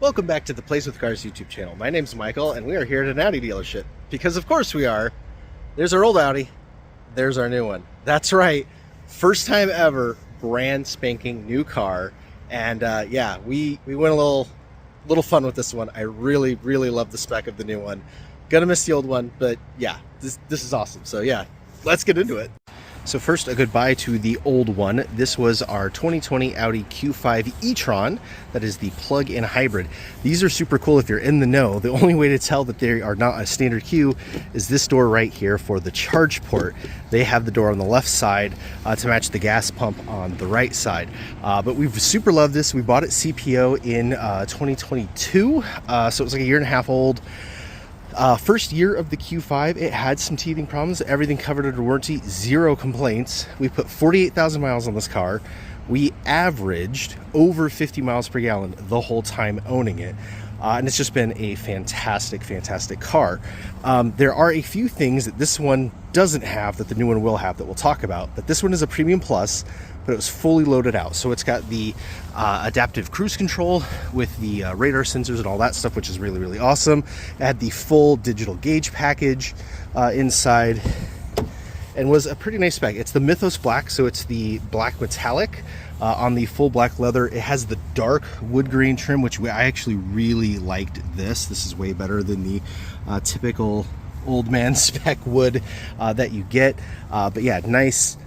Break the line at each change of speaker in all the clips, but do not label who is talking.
Welcome back to the Plays with Cars YouTube channel. My name's Michael, and we are here at an Audi dealership. Because of course we are. There's our old Audi. There's our new one. That's right. First time ever, brand spanking new car. And yeah, we went a little fun with this one. I really love the spec of the new one. Gonna miss the old one, but yeah, this is awesome. So yeah, let's get into it. So first, a goodbye to the old one. This was our 2020 Audi Q5 e-tron. That is the plug-in hybrid. These are super cool if you're in the know. The only way to tell that they are not a standard Q is this door right here for the charge port. They have the door on the left side to match the gas pump on the right side. But we've super loved this. We bought it CPO in 2022, so it was like a year and a half old. First year of the Q5, it had some teething problems. Everything covered under warranty, zero complaints. We put 48,000 miles on this car. We averaged over 50 miles per gallon the whole time owning it. And it's just been a fantastic car. There are a few things that this one doesn't have that the new one will have that we'll talk about. But this one is a Premium Plus, but it was fully loaded out. So it's got the adaptive cruise control with the radar sensors and all that stuff, which is really awesome. It had the full digital gauge package inside, and was a pretty nice spec. It's the Mythos Black, so it's the black metallic on the full black leather. It has the dark wood grain trim, which I actually really liked this. This is way better than the typical old man spec wood that you get. But yeah, nice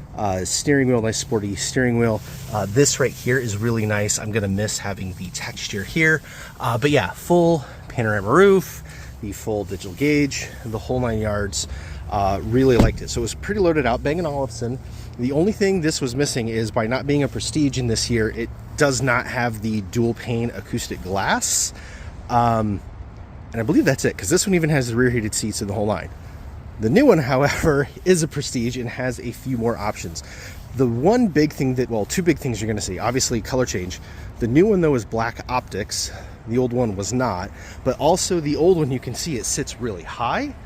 steering wheel, nice sporty steering wheel. This right here is really nice. I'm gonna miss having the texture here. But yeah, full panorama roof, the full digital gauge, the whole 9 yards. Really liked it. So it was pretty loaded out. Bang & Olufsen. The only thing this was missing is, by not being a Prestige in this year, it does not have the dual pane acoustic glass. And I believe that's it, because this one even has the rear heated seats in the whole line. The new one, however, is a Prestige and has a few more options. The one big thing that, well, two big things you're going to see, obviously color change. The new one, though, is black optics. The old one was not. But also the old one, you can see it sits really high.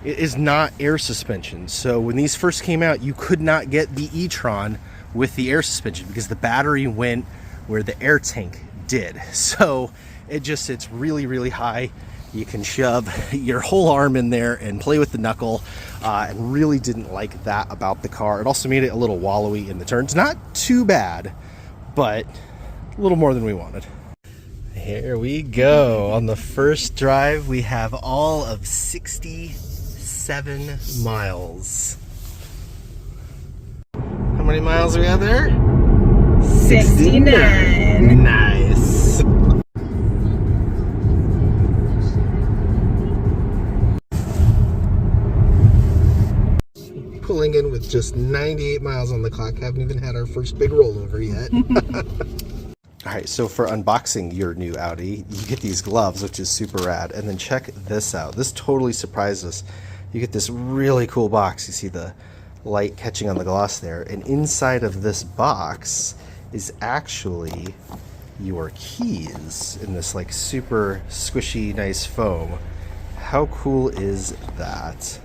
It is not air suspension. So when these first came out, you could not get the e-tron with the air suspension because the battery went where the air tank did. So it just sits really high. You can shove your whole arm in there and play with the knuckle, and really didn't like that about the car. It also made it a little wallowy in the turns. Not too bad, but a little more than we wanted. Here we go. On the first drive, we have all of 67 miles. How many miles are we at there?
69.
Nice. Pulling in with just 98 miles on the clock. Haven't even had our first big rollover yet. All right, so for unboxing your new Audi, you get these gloves, which is super rad. And then check this out. This totally surprised us. You get this really cool box. You see the light catching on the gloss there. And inside of this box is actually your keys in this like super squishy, nice foam. How cool is that?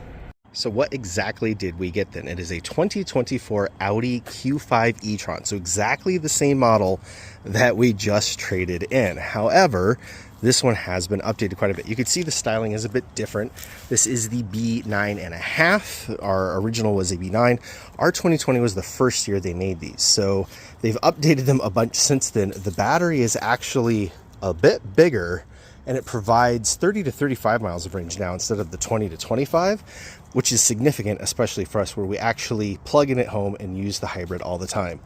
So what exactly did we get then? It is a 2024 Audi Q5 e-tron. So exactly the same model that we just traded in. However, this one has been updated quite a bit. You can see the styling is a bit different. This is the B9.5. Our original was a B9. Our 2020 was the first year they made these. So they've updated them a bunch since then. The battery is actually a bit bigger, and it provides 30 to 35 miles of range now instead of the 20 to 25, which is significant, especially for us where we actually plug in at home and use the hybrid all the time.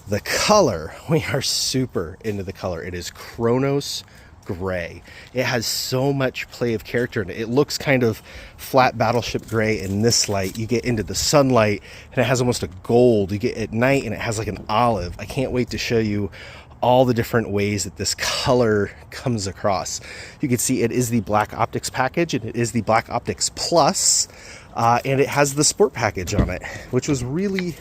The color, we are super into the color. It is Chronos Gray. It has so much play of character in it. It looks kind of flat battleship gray in this light. You get into the sunlight and it has almost a gold. You get at night and it has like an olive. I can't wait to show you all the different ways that this color comes across. You can see it is the black optics package, and it is the black optics plus, and it has the sport package on it, which was really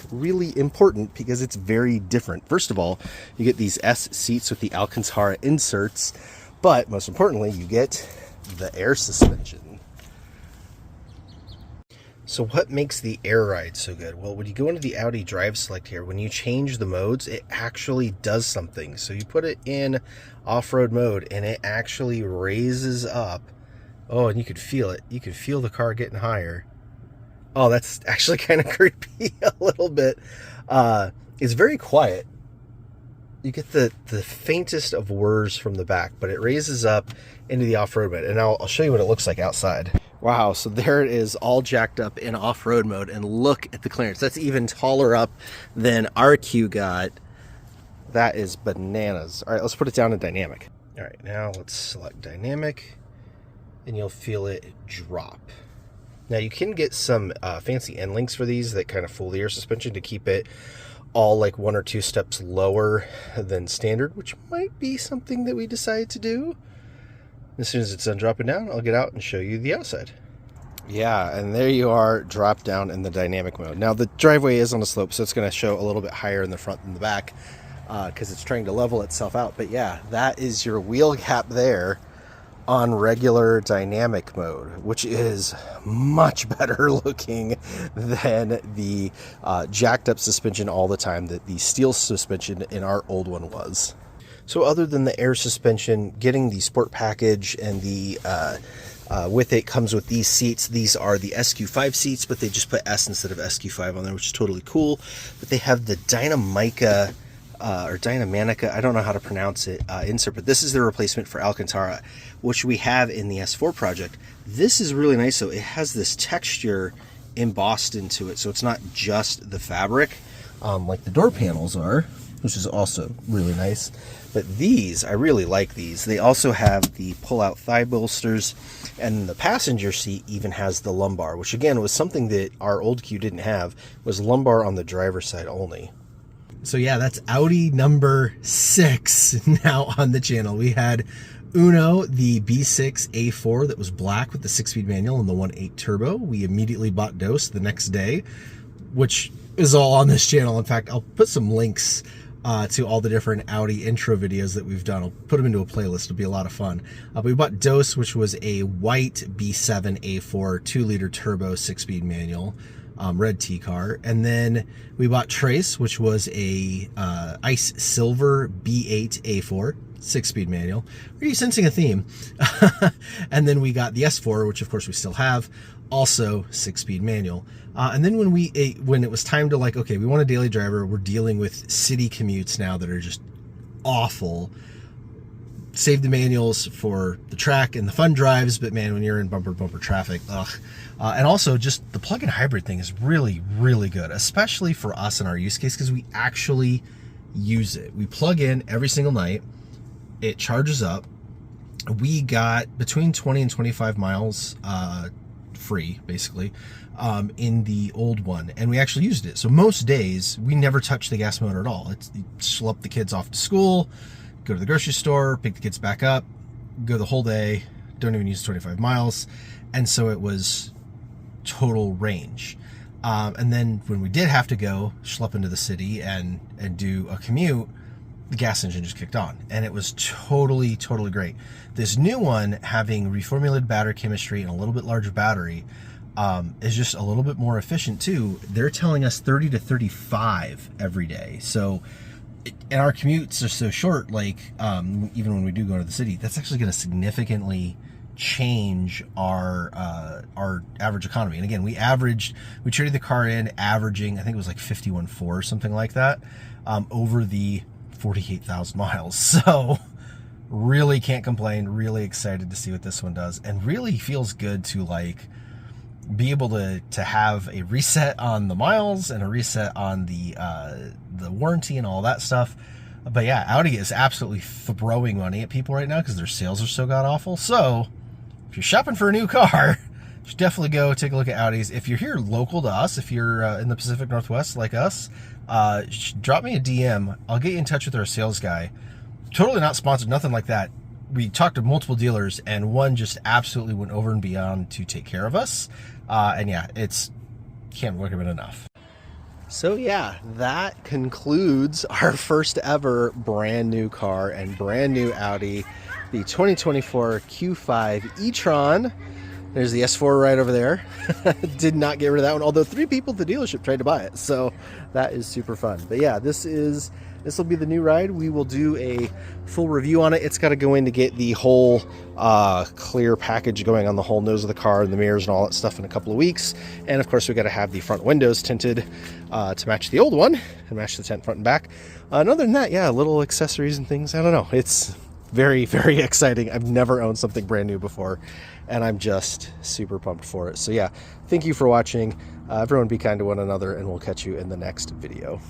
important because it's very different. First of all, you get these S seats with the Alcantara inserts, but most importantly, you get the air suspension. So what makes the air ride so good? Well, when you go into the Audi Drive Select here, when you change the modes, it actually does something. So you put it in off-road mode and it actually raises up. Oh, and you could feel it. You could feel the car getting higher. Oh, that's actually kind of creepy a little bit. It's very quiet. You get the faintest of whirs from the back, but it raises up into the off-road mode. And I'll show you what it looks like outside. Wow, so there it is, all jacked up in off-road mode, and look at the clearance. That's even taller up than our Q got. That is bananas. All right, let's put it down in dynamic. All right, now let's select dynamic, and you'll feel it drop. Now you can get some fancy end links for these that kind of fool the air suspension to keep it all like 1 or 2 steps lower than standard, which might be something that we decide to do. As soon as it's done dropping down, I'll get out and show you the outside. Yeah, and there you are, dropped down in the dynamic mode. Now the driveway is on a slope, so it's going to show a little bit higher in the front than the back because it's trying to level itself out. But yeah, that is your wheel gap there on regular dynamic mode, which is much better looking than the jacked up suspension all the time that the steel suspension in our old one was. So other than the air suspension, getting the sport package and the with it comes with these seats. These are the SQ5 seats, but they just put S instead of SQ5 on there, which is totally cool. But they have the Dynamica or Dynamica, I don't know how to pronounce it, insert, but this is the replacement for Alcantara, which we have in the S4 project. This is really nice, so it has this texture embossed into it, so it's not just the fabric like the door panels are, which is also really nice. But these, I really like these. They also have the pull-out thigh bolsters, and the passenger seat even has the lumbar, which again was something that our old Q didn't have, was lumbar on the driver's side only. So yeah, that's Audi number 6 now on the channel. We had Uno, the B6 A4 that was black with the 6-speed manual and the 1.8 turbo. We immediately bought Dos the next day, which is all on this channel. In fact, I'll put some links to all the different Audi intro videos that we've done. I'll put them into a playlist. It'll be a lot of fun. But we bought Dos, which was a white B7 A4 2-liter turbo 6-speed manual, red T-car. And then we bought Trace, which was a ice silver B8 A4 6-speed manual. Are you sensing a theme? And then we got the S4, which of course we still have, also 6-speed manual. And then when it was time to like, okay, we want a daily driver, we're dealing with city commutes now that are just awful. Save the manuals for the track and the fun drives, but man, when you're in bumper to bumper traffic, ugh. And also just the plug-in hybrid thing is really, really good, especially for us in our use case, because we actually use it. We plug in every single night, it charges up. We got between 20 and 25 miles free, basically, in the old one, and we actually used it. So most days we never touch the gas motor at all. You schlep the kids off to school, go to the grocery store, pick the kids back up, go the whole day, don't even use 25 miles. And so it was total range. And then when we did have to go schlep into the city and do a commute, the gas engine just kicked on, and it was totally great. This new one, having reformulated battery chemistry and a little bit larger battery, is just a little bit more efficient too. They're telling us 30 to 35 every day. So, and our commutes are so short, like even when we do go to the city, that's actually going to significantly change our average economy. And again, we traded the car in averaging, I think it was like 51.4 or something like that, over the 48,000 miles. So really can't complain, really excited to see what this one does, and really feels good to like be able to have a reset on the miles and a reset on the warranty and all that stuff. But yeah, Audi is absolutely throwing money at people right now because their sales are so god awful. So if you're shopping for a new car, you should definitely go take a look at Audis. If you're here local to us, if you're in the Pacific Northwest like us, drop me a DM. I'll get you in touch with our sales guy. Totally not sponsored, nothing like that. We talked to multiple dealers, and one just absolutely went over and beyond to take care of us. And yeah, can't recommend enough. So yeah, that concludes our first ever brand new car and brand new Audi, the 2024 Q5 e-tron. There's the S4 right over there. Did not get rid of that one, although 3 people at the dealership tried to buy it, so that is super fun. But yeah, this will be the new ride. We will do a full review on it. It's got to go in to get the whole clear package going on the whole nose of the car and the mirrors and all that stuff in a couple of weeks. And of course, we got to have the front windows tinted to match the old one and match the tent front and back. And other than that, yeah, little accessories and things. I don't know. It's very, very exciting. I've never owned something brand new before, and I'm just super pumped for it. So yeah, thank you for watching. Everyone be kind to one another, and we'll catch you in the next video.